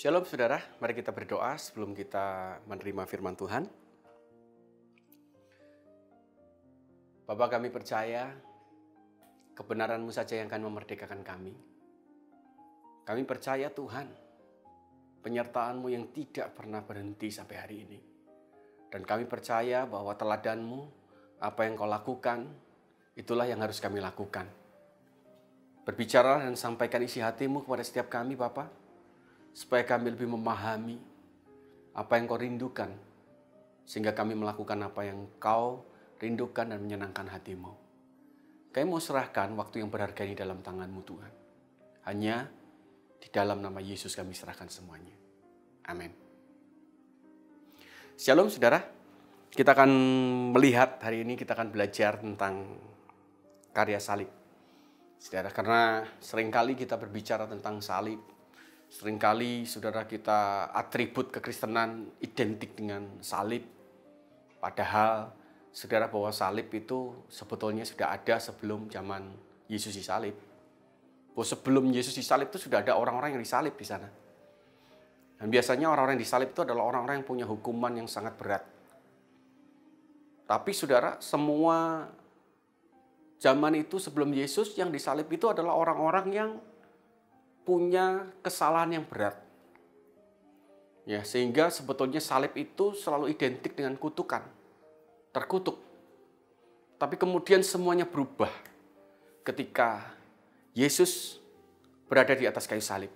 Shalom saudara, mari kita berdoa sebelum kita menerima firman Tuhan. Bapa, kami percaya kebenaran-Mu saja yang akan memerdekakan kami. Kami percaya Tuhan, penyertaan-Mu yang tidak pernah berhenti sampai hari ini. Dan kami percaya bahwa teladan-Mu, apa yang Kau lakukan, itulah yang harus kami lakukan. Berbicara dan sampaikan isi hati-Mu kepada setiap kami, Bapa, supaya kami lebih memahami apa yang Kau rindukan, sehingga kami melakukan apa yang Kau rindukan dan menyenangkan hati-Mu. Kami mau serahkan waktu yang berharga ini dalam tangan-Mu Tuhan. Hanya di dalam nama Yesus kami serahkan semuanya. Amin. Shalom saudara, kita akan melihat hari ini, kita akan belajar tentang karya salib. Saudara, karena seringkali kita berbicara tentang salib, seringkali saudara kita atribut kekristenan identik dengan salib. Padahal saudara bahwa salib itu sebetulnya sudah ada sebelum zaman Yesus disalib. Bahwa sebelum Yesus disalib itu sudah ada orang-orang yang disalib di sana. Dan biasanya orang-orang yang disalib itu adalah orang-orang yang punya hukuman yang sangat berat. Tapi saudara, semua zaman itu sebelum Yesus yang disalib itu adalah orang-orang yang punya kesalahan yang berat. Ya, sehingga sebetulnya salib itu selalu identik dengan kutukan. Terkutuk. Tapi kemudian semuanya berubah ketika Yesus berada di atas kayu salib.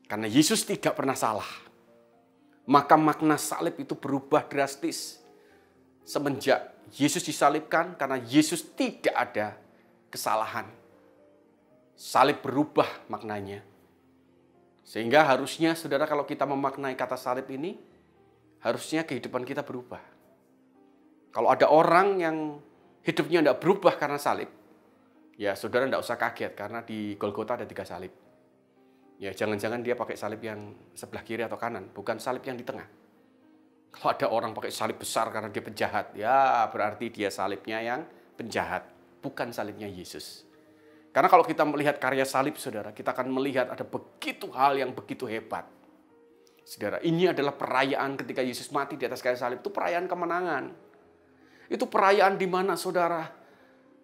Karena Yesus tidak pernah salah. Maka makna salib itu berubah drastis semenjak Yesus disalibkan, karena Yesus tidak ada kesalahan. Salib berubah maknanya. Sehingga harusnya saudara, kalau kita memaknai kata salib ini, harusnya kehidupan kita berubah. Kalau ada orang yang hidupnya tidak berubah karena salib, ya saudara tidak usah kaget, karena di Golgota ada 3 salib. Ya jangan-jangan dia pakai salib yang sebelah kiri atau kanan, bukan salib yang di tengah. Kalau ada orang pakai salib besar karena dia penjahat, ya berarti dia salibnya yang penjahat, bukan salibnya Yesus. Karena kalau kita melihat karya salib, saudara, kita akan melihat ada begitu hal yang begitu hebat. Saudara, ini adalah perayaan ketika Yesus mati di atas kayu salib. Itu perayaan kemenangan. Itu perayaan di mana, saudara,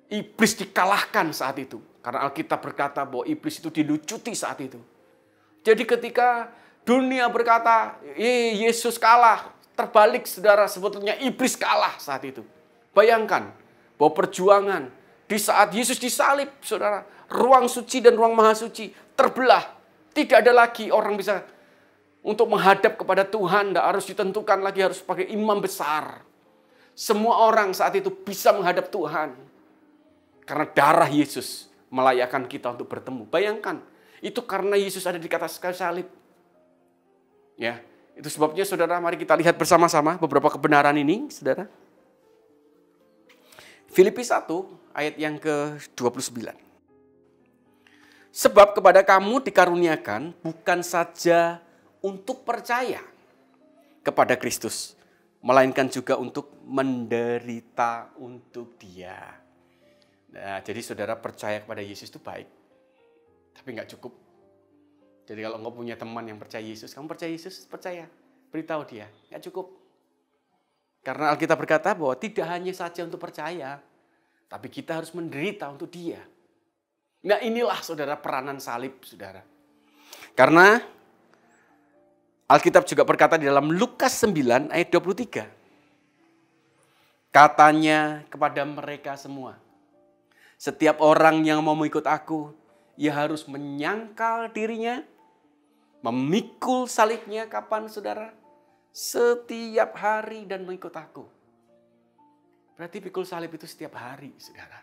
iblis dikalahkan saat itu. Karena Alkitab berkata bahwa iblis itu dilucuti saat itu. Jadi ketika dunia berkata, Yesus kalah, terbalik, saudara, sebetulnya iblis kalah saat itu. Bayangkan bahwa perjuangan di saat Yesus disalib, saudara, ruang suci dan ruang maha suci terbelah. Tidak ada lagi orang bisa untuk menghadap kepada Tuhan. Tidak harus ditentukan lagi harus pakai imam besar. Semua orang saat itu bisa menghadap Tuhan. Karena darah Yesus melayakkan kita untuk bertemu. Bayangkan, itu karena Yesus ada di atas kayu salib. Ya, itu sebabnya saudara, mari kita lihat bersama-sama beberapa kebenaran ini, saudara. Filipi 1 ayat yang ke-29. Sebab kepada kamu dikaruniakan bukan saja untuk percaya kepada Kristus, melainkan juga untuk menderita untuk Dia. Nah, jadi saudara, percaya kepada Yesus itu baik, tapi nggak cukup. Jadi kalau engkau punya teman yang percaya Yesus, kamu percaya Yesus, percaya, beritahu dia, nggak cukup. Karena Alkitab berkata bahwa tidak hanya saja untuk percaya, tapi kita harus menderita untuk Dia. Nah, inilah saudara peranan salib, saudara. Karena Alkitab juga berkata di dalam Lukas 9 ayat 23. Katanya kepada mereka semua, setiap orang yang mau mengikut aku, ia harus menyangkal dirinya, memikul salibnya. Kapan, saudara? Setiap hari dan mengikut aku. Berarti pikul salib itu setiap hari, saudara.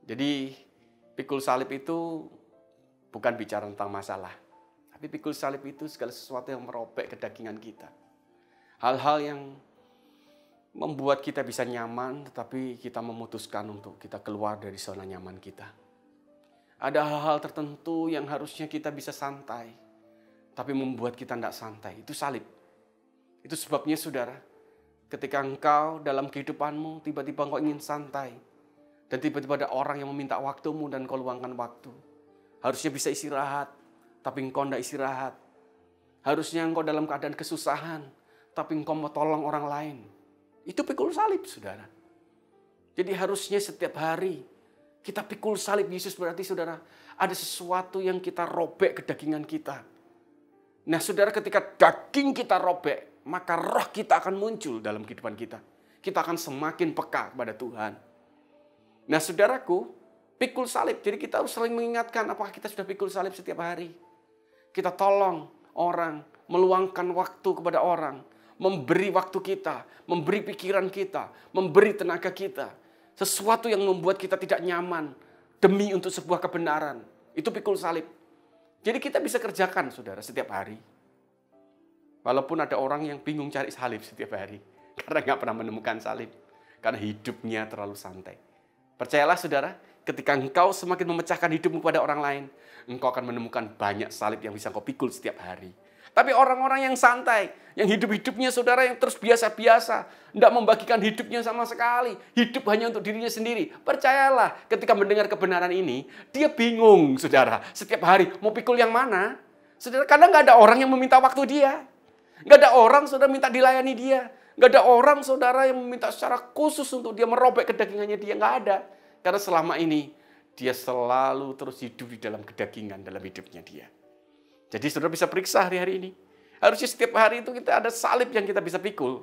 Jadi pikul salib itu bukan bicara tentang masalah. Tapi pikul salib itu segala sesuatu yang merobek kedagingan kita. Hal-hal yang membuat kita bisa nyaman, tetapi kita memutuskan untuk kita keluar dari zona nyaman kita. Ada hal-hal tertentu yang harusnya kita bisa santai, tapi membuat kita tidak santai. Itu salib. Itu sebabnya, saudara, ketika engkau dalam kehidupanmu tiba-tiba engkau ingin santai, dan tiba-tiba ada orang yang meminta waktumu dan kau luangkan waktu, harusnya bisa istirahat, tapi engkau tidak istirahat. Harusnya engkau dalam keadaan kesusahan, tapi engkau mau tolong orang lain. Itu pikul salib, saudara. Jadi harusnya setiap hari kita pikul salib Yesus, berarti saudara, ada sesuatu yang kita robek ke dagingan kita. Nah saudara, ketika daging kita robek, maka roh kita akan muncul dalam kehidupan kita. Kita akan semakin peka kepada Tuhan. Nah saudaraku, pikul salib. Jadi kita harus sering mengingatkan apakah kita sudah pikul salib setiap hari. Kita tolong orang, meluangkan waktu kepada orang. Memberi waktu kita, memberi pikiran kita, memberi tenaga kita. Sesuatu yang membuat kita tidak nyaman demi untuk sebuah kebenaran. Itu pikul salib. Jadi kita bisa kerjakan saudara setiap hari. Walaupun ada orang yang bingung cari salib setiap hari. Karena nggak pernah menemukan salib. Karena hidupnya terlalu santai. Percayalah saudara, ketika engkau semakin memecahkan hidupmu kepada orang lain, engkau akan menemukan banyak salib yang bisa engkau pikul setiap hari. Tapi orang-orang yang santai, yang hidup-hidupnya saudara yang terus biasa-biasa, tidak membagikan hidupnya sama sekali, hidup hanya untuk dirinya sendiri. Percayalah, ketika mendengar kebenaran ini, dia bingung saudara, setiap hari mau pikul yang mana. Saudara, kadang nggak ada orang yang meminta waktu dia. Nggak ada orang saudara minta dilayani dia. Nggak ada orang saudara yang meminta secara khusus untuk dia merobek kedagingannya dia. Nggak ada. Karena selama ini dia selalu terus hidup di dalam kedagingan dalam hidupnya dia. Jadi saudara bisa periksa hari-hari ini. Harusnya setiap hari itu kita ada salib yang kita bisa pikul.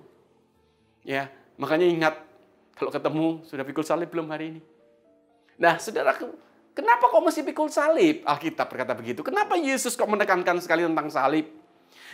Ya, makanya ingat kalau ketemu sudah pikul salib belum hari ini. Nah, saudara, kenapa kok mesti pikul salib? Alkitab berkata begitu. Kenapa Yesus kok menekankan sekali tentang salib?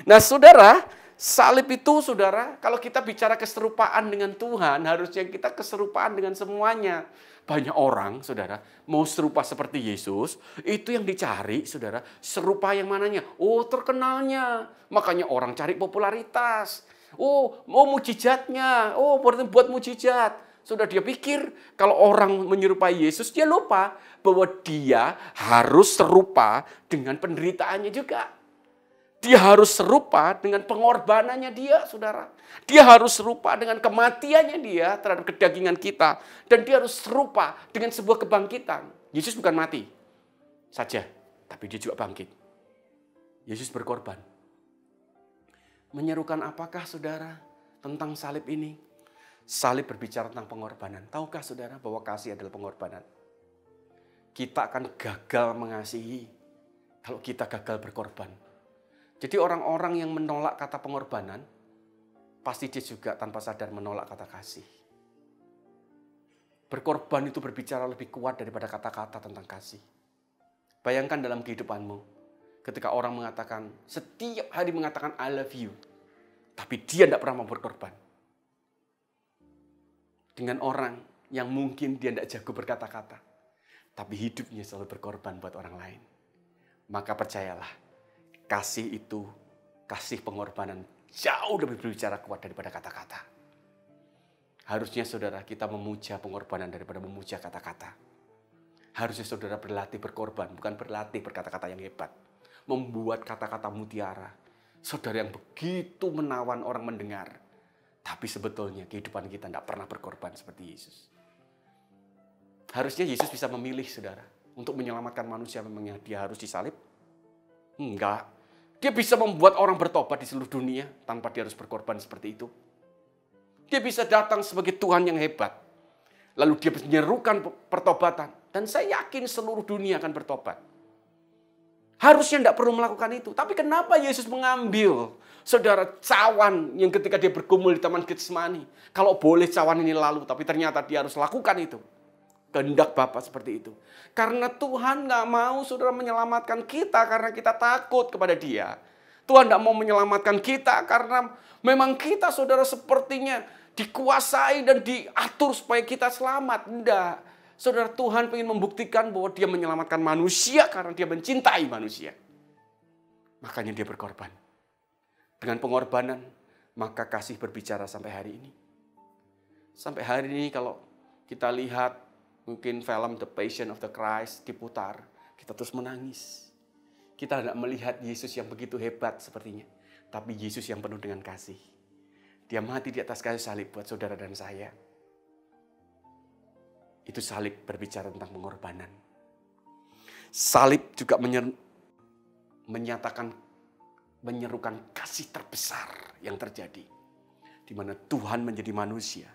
Nah, saudara, salib itu saudara, kalau kita bicara keserupaan dengan Tuhan, harusnya kita keserupaan dengan semuanya. Banyak orang, saudara, mau serupa seperti Yesus, itu yang dicari, saudara, serupa yang mananya? Oh, terkenalnya. Makanya orang cari popularitas. Oh, mau mujizatnya. Oh, buat mujizat. Sudah dia pikir, kalau orang menyerupai Yesus, dia lupa bahwa dia harus serupa dengan penderitaannya juga. Dia harus serupa dengan pengorbanannya dia, saudara. Dia harus serupa dengan kematiannya dia terhadap kedagingan kita. Dan dia harus serupa dengan sebuah kebangkitan. Yesus bukan mati saja, tapi dia juga bangkit. Yesus berkorban. Menyerukan apakah saudara tentang salib ini? Salib berbicara tentang pengorbanan. Tahukah saudara bahwa kasih adalah pengorbanan? Kita akan gagal mengasihi kalau kita gagal berkorban. Jadi orang-orang yang menolak kata pengorbanan, pasti dia juga tanpa sadar menolak kata kasih. Berkorban itu berbicara lebih kuat daripada kata-kata tentang kasih. Bayangkan dalam kehidupanmu, ketika orang mengatakan, setiap hari mengatakan I love you, tapi dia tidak pernah mau berkorban. Dengan orang yang mungkin dia tidak jago berkata-kata, tapi hidupnya selalu berkorban buat orang lain. Maka percayalah, kasih itu, kasih pengorbanan jauh lebih berbicara kuat daripada kata-kata. Harusnya saudara kita memuja pengorbanan daripada memuja kata-kata. Harusnya saudara berlatih berkorban, bukan berlatih berkata-kata yang hebat. Membuat kata-kata mutiara. Saudara yang begitu menawan orang mendengar. Tapi sebetulnya kehidupan kita tidak pernah berkorban seperti Yesus. Harusnya Yesus bisa memilih saudara. Untuk menyelamatkan manusia memangnya dia harus disalib? Enggak. Dia bisa membuat orang bertobat di seluruh dunia tanpa dia harus berkorban seperti itu. Dia bisa datang sebagai Tuhan yang hebat. Lalu dia menyerukan pertobatan. Dan saya yakin seluruh dunia akan bertobat. Harusnya tidak perlu melakukan itu. Tapi kenapa Yesus mengambil saudara cawan yang ketika dia bergumul di Taman Getsemani? Kalau boleh cawan ini lalu, tapi ternyata dia harus lakukan itu. Kehendak Bapa seperti itu. Karena Tuhan nggak mau saudara menyelamatkan kita karena kita takut kepada Dia. Tuhan nggak mau menyelamatkan kita karena memang kita saudara sepertinya dikuasai dan diatur supaya kita selamat. Enggak. Saudara, Tuhan ingin membuktikan bahwa Dia menyelamatkan manusia karena Dia mencintai manusia. Makanya Dia berkorban. Dengan pengorbanan, maka kasih berbicara sampai hari ini. Sampai hari ini kalau kita lihat mungkin film The Passion of the Christ diputar, kita terus menangis. Kita tidak melihat Yesus yang begitu hebat sepertinya, tapi Yesus yang penuh dengan kasih. Dia mati di atas kayu salib buat saudara dan saya. Itu salib berbicara tentang pengorbanan. Salib juga menyatakan, menyerukan kasih terbesar yang terjadi. Di mana Tuhan menjadi manusia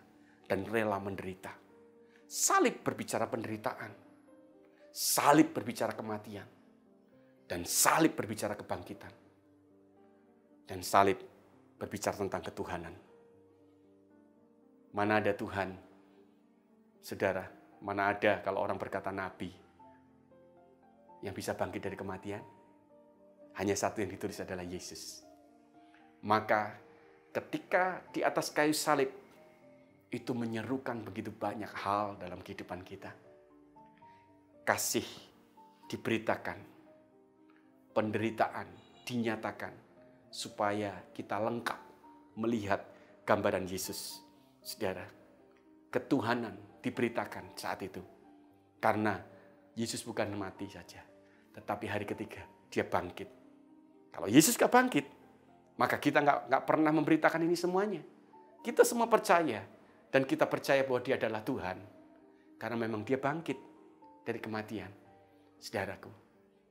dan rela menderita. Salib berbicara penderitaan. Salib berbicara kematian. Dan salib berbicara kebangkitan. Dan salib berbicara tentang ketuhanan. Mana ada Tuhan, saudara, mana ada kalau orang berkata nabi yang bisa bangkit dari kematian? Hanya satu yang ditulis adalah Yesus. Maka ketika di atas kayu salib, itu menyerukan begitu banyak hal dalam kehidupan kita. Kasih diberitakan, penderitaan dinyatakan, supaya kita lengkap melihat gambaran Yesus. Saudara, ketuhanan diberitakan saat itu. Karena Yesus bukan mati saja, tetapi hari ketiga dia bangkit. Kalau Yesus gak bangkit, maka kita gak pernah memberitakan ini semuanya. Kita semua percaya, dan kita percaya bahwa dia adalah Tuhan. Karena memang dia bangkit dari kematian. Saudaraku,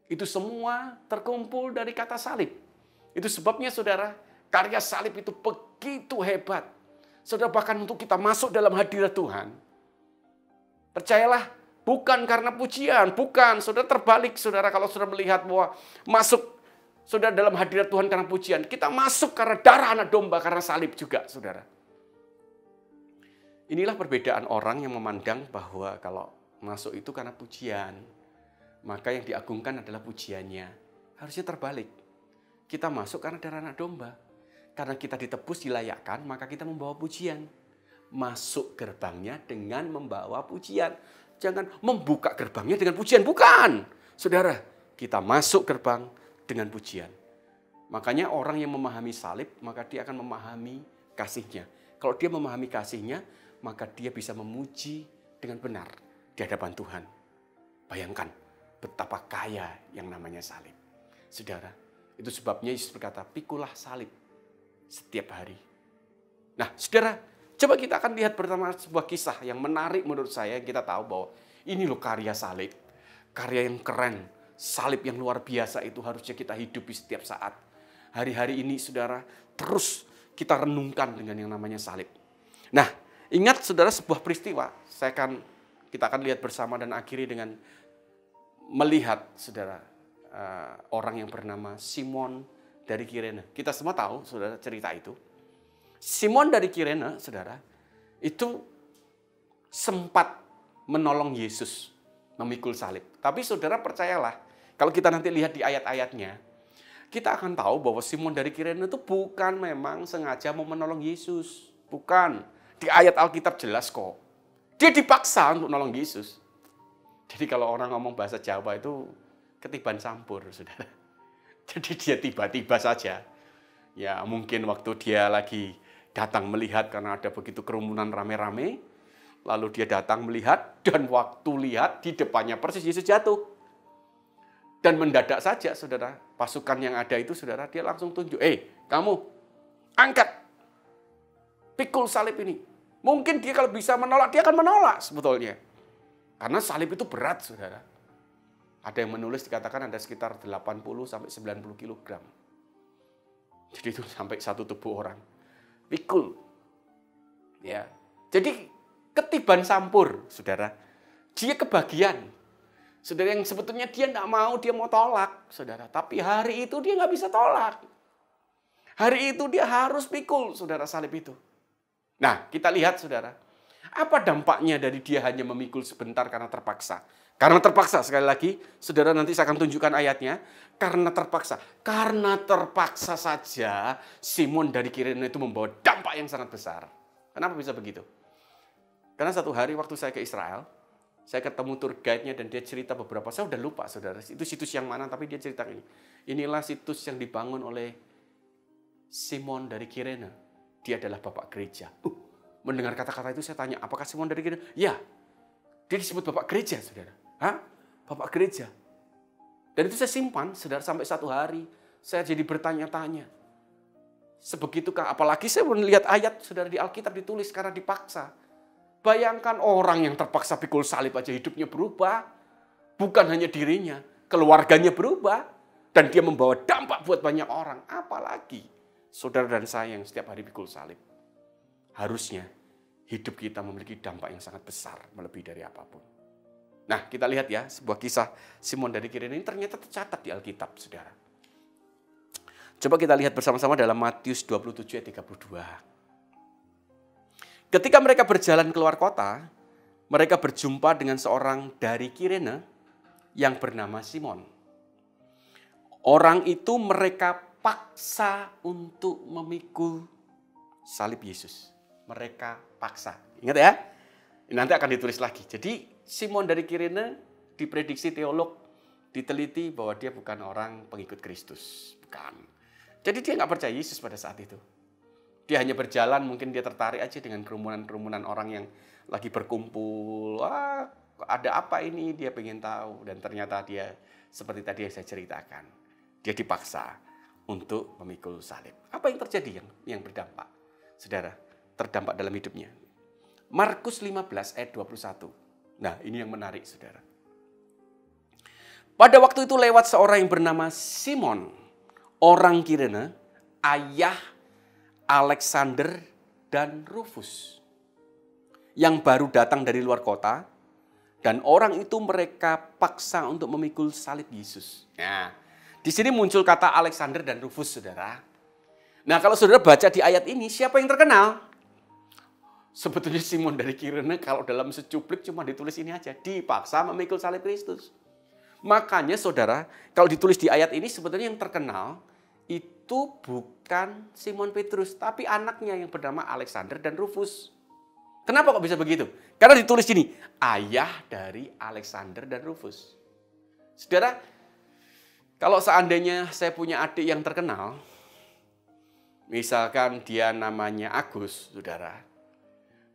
itu semua terkumpul dari kata salib. Itu sebabnya saudara, karya salib itu begitu hebat. Saudara, bahkan untuk kita masuk dalam hadirat Tuhan, percayalah, bukan karena pujian, bukan. Saudara, terbalik, saudara, kalau saudara melihat bahwa masuk saudara dalam hadirat Tuhan karena pujian, kita masuk karena darah anak domba, karena salib juga, saudara. Inilah perbedaan orang yang memandang bahwa kalau masuk itu karena pujian, maka yang diagungkan adalah pujiannya. Harusnya terbalik. Kita masuk karena darah anak domba. Karena kita ditebus, dilayakkan, maka kita membawa pujian. Masuk gerbangnya dengan membawa pujian. Jangan membuka gerbangnya dengan pujian. Bukan. Saudara, kita masuk gerbang dengan pujian. Makanya orang yang memahami salib, maka dia akan memahami kasihnya. Kalau dia memahami kasihnya, maka dia bisa memuji dengan benar di hadapan Tuhan. Bayangkan betapa kaya yang namanya salib. Saudara, itu sebabnya Yesus berkata, pikulah salib setiap hari. Nah, saudara, coba kita akan lihat bersama sebuah kisah yang menarik menurut saya. Kita tahu bahwa ini loh karya salib. Karya yang keren. Salib yang luar biasa itu harusnya kita hidupi setiap saat. Hari-hari ini, saudara, terus kita renungkan dengan yang namanya salib. Nah, ingat saudara sebuah peristiwa. Kita akan lihat bersama dan akhiri dengan melihat, saudara, orang yang bernama Simon dari Kirene. Kita semua tahu, saudara, cerita itu. Simon dari Kirene, saudara, itu sempat menolong Yesus memikul salib. Tapi saudara percayalah, kalau kita nanti lihat di ayat-ayatnya, kita akan tahu bahwa Simon dari Kirene itu bukan memang sengaja mau menolong Yesus. Bukan. Di ayat Alkitab jelas kok. Dia dipaksa untuk menolong Yesus. Jadi kalau orang ngomong bahasa Jawa itu ketiban campur, saudara. Jadi dia tiba-tiba saja, ya mungkin waktu dia lagi datang melihat karena ada begitu kerumunan rame-rame, lalu dia datang melihat dan waktu lihat di depannya persis Yesus jatuh. Dan mendadak saja, saudara, pasukan yang ada itu, saudara, dia langsung tunjuk, kamu angkat, pikul salib ini. Mungkin dia kalau bisa menolak, dia akan menolak sebetulnya. Karena salib itu berat, saudara. Ada yang menulis dikatakan ada sekitar 80-90 kg. Jadi itu sampai satu tubuh orang. Pikul. Ya. Jadi ketiban campur, saudara. Dia kebagian. Saudara, yang sebetulnya dia nggak mau, dia mau tolak, saudara. Tapi hari itu dia nggak bisa tolak. Hari itu dia harus pikul, saudara, salib itu. Nah, kita lihat, saudara. Apa dampaknya dari dia hanya memikul sebentar karena terpaksa? Karena terpaksa, sekali lagi, saudara, nanti saya akan tunjukkan ayatnya. Karena terpaksa. Karena terpaksa saja Simon dari Kirene itu membawa dampak yang sangat besar. Kenapa bisa begitu? Karena satu hari waktu saya ke Israel, saya ketemu tour guide-nya dan dia cerita beberapa, saya udah lupa, saudara, itu situs yang mana, tapi dia cerita ini. Inilah situs yang dibangun oleh Simon dari Kirene. Dia adalah bapak gereja. Mendengar kata-kata itu saya tanya, apakah Simon dari Kirene? Ya, dia disebut bapak gereja, saudara. Hah? Bapak gereja. Dan itu saya simpan, saudara, sampai satu hari. Saya jadi bertanya-tanya. Sebegitukah? Apalagi saya melihat ayat, saudara, di Alkitab ditulis karena dipaksa. Bayangkan orang yang terpaksa pikul salib aja hidupnya berubah. Bukan hanya dirinya, keluarganya berubah. Dan dia membawa dampak buat banyak orang. Apalagi saudara dan saya yang setiap hari pikul salib. Harusnya hidup kita memiliki dampak yang sangat besar, melebihi dari apapun. Nah, kita lihat ya, sebuah kisah Simon dari Kirene ini ternyata tercatat di Alkitab, saudara. Coba kita lihat bersama-sama dalam Matius 27 ayat 32. Ketika mereka berjalan keluar kota, mereka berjumpa dengan seorang dari Kirene yang bernama Simon. Orang itu mereka paksa untuk memikul salib Yesus. Mereka paksa. Ingat ya? Nanti akan ditulis lagi. Jadi Simon dari Kirene diprediksi teolog, diteliti bahwa dia bukan orang pengikut Kristus. Bukan. Jadi dia nggak percaya Yesus pada saat itu. Dia hanya berjalan, mungkin dia tertarik aja dengan kerumunan-kerumunan orang yang lagi berkumpul. Wah, ada apa ini? Dia pengen tahu. Dan ternyata dia seperti tadi yang saya ceritakan. Dia dipaksa untuk memikul salib. Apa yang terjadi yang berdampak? Saudara, terdampak dalam hidupnya. Markus 15 ayat 21. Nah, ini yang menarik, saudara. Pada waktu itu lewat seorang yang bernama Simon, orang Kirene, ayah Alexander dan Rufus, yang baru datang dari luar kota, dan orang itu mereka paksa untuk memikul salib Yesus. Nah, di sini muncul kata Alexander dan Rufus, saudara. Nah, kalau saudara baca di ayat ini, siapa yang terkenal? Sebetulnya Simon dari Kirene kalau dalam secuplik cuma ditulis ini aja. Dipaksa memikul salib Kristus. Makanya saudara, kalau ditulis di ayat ini sebetulnya yang terkenal itu bukan Simon Petrus, tapi anaknya yang bernama Alexander dan Rufus. Kenapa kok bisa begitu? Karena ditulis ini, ayah dari Alexander dan Rufus. Saudara, kalau seandainya saya punya adik yang terkenal, misalkan dia namanya Agus, saudara.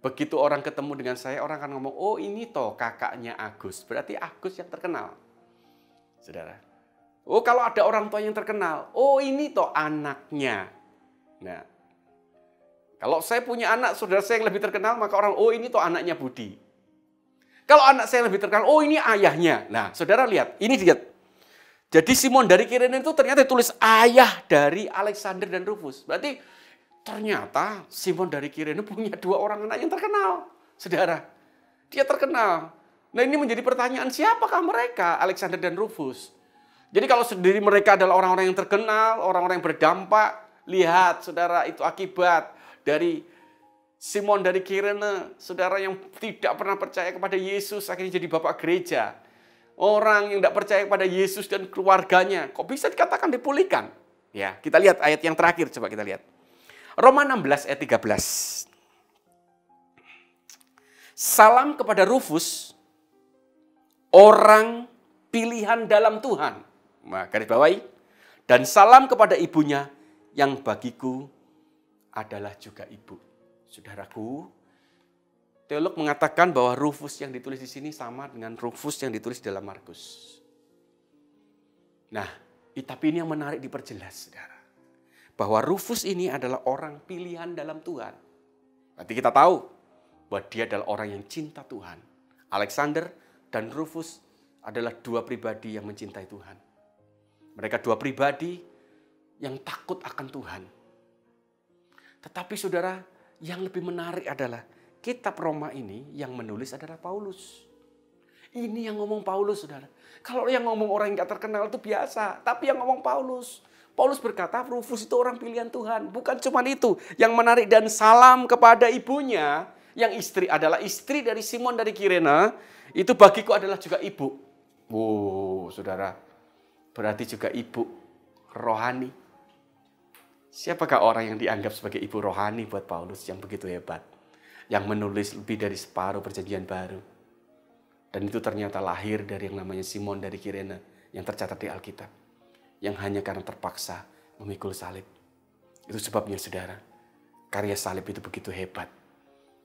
Begitu orang ketemu dengan saya, orang akan ngomong, oh ini toh kakaknya Agus. Berarti Agus yang terkenal. Saudara. Oh kalau ada orang tua yang terkenal, oh ini toh anaknya. Nah, kalau saya punya anak, saudara saya yang lebih terkenal, maka orang, oh ini toh anaknya Budi. Kalau anak saya lebih terkenal, oh ini ayahnya. Nah, saudara lihat, ini lihat. Jadi Simon dari Kirene itu ternyata tulis ayah dari Alexander dan Rufus. Berarti ternyata Simon dari Kirene punya dua orang anak yang terkenal. Saudara, dia terkenal. Nah ini menjadi pertanyaan, siapakah mereka, Alexander dan Rufus? Jadi kalau sendiri mereka adalah orang-orang yang terkenal, orang-orang yang berdampak, lihat saudara, itu akibat dari Simon dari Kirene, saudara yang tidak pernah percaya kepada Yesus, akhirnya jadi bapak gereja. Orang yang tidak percaya kepada Yesus dan keluarganya, kok bisa dikatakan dipulihkan? Ya, kita lihat ayat yang terakhir, coba kita lihat. Roma 16 ayat 13. Salam kepada Rufus, orang pilihan dalam Tuhan. Nah, garis bawahi. Dan salam kepada ibunya yang bagiku adalah juga ibu. Saudaraku, teolog mengatakan bahwa Rufus yang ditulis di sini sama dengan Rufus yang ditulis dalam Markus. Nah, tapi ini yang menarik diperjelas, saudara. Bahwa Rufus ini adalah orang pilihan dalam Tuhan. Nanti kita tahu bahwa dia adalah orang yang cinta Tuhan. Alexander dan Rufus adalah dua pribadi yang mencintai Tuhan. Mereka dua pribadi yang takut akan Tuhan. Tetapi saudara, yang lebih menarik adalah kitab Roma ini yang menulis adalah Paulus. Ini yang ngomong Paulus, saudara. Kalau yang ngomong orang yang gak terkenal itu biasa. Tapi yang ngomong Paulus. Paulus berkata, Rufus itu orang pilihan Tuhan. Bukan cuma itu. Yang menarik, dan salam kepada ibunya. Yang istri adalah istri dari Simon dari Kirene. Itu bagiku adalah juga ibu. Wow, saudara. Berarti juga ibu rohani. Siapakah orang yang dianggap sebagai ibu rohani buat Paulus yang begitu hebat? Yang menulis lebih dari separuh perjanjian baru. Dan itu ternyata lahir dari yang namanya Simon dari Kirene yang tercatat di Alkitab. Yang hanya karena terpaksa memikul salib. Itu sebabnya saudara, karya salib itu begitu hebat.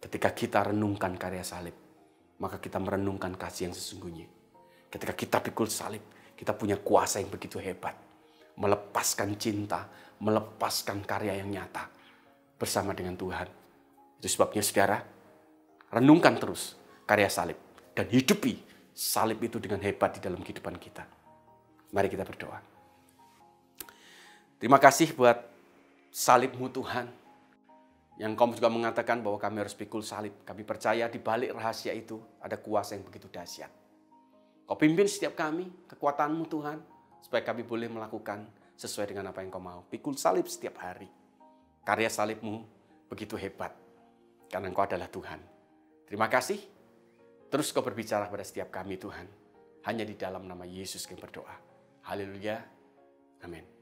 Ketika kita renungkan karya salib, maka kita merenungkan kasih yang sesungguhnya. Ketika kita pikul salib, kita punya kuasa yang begitu hebat. Melepaskan cinta, melepaskan karya yang nyata bersama dengan Tuhan. Itu sebabnya saudara, renungkan terus karya salib. Dan hidupi salib itu dengan hebat di dalam kehidupan kita. Mari kita berdoa. Terima kasih buat salib-Mu Tuhan. Yang Engkau juga mengatakan bahwa kami harus pikul salib. Kami percaya di balik rahasia itu ada kuasa yang begitu dahsyat. Kau pimpin setiap kami, kekuatan-Mu Tuhan, supaya kami boleh melakukan sesuai dengan apa yang Kau mau. Pikul salib setiap hari. Karya salib-Mu begitu hebat, karena Engkau adalah Tuhan. Terima kasih. Terus Kau berbicara pada setiap kami Tuhan. Hanya di dalam nama Yesus kami berdoa. Haleluya. Amin.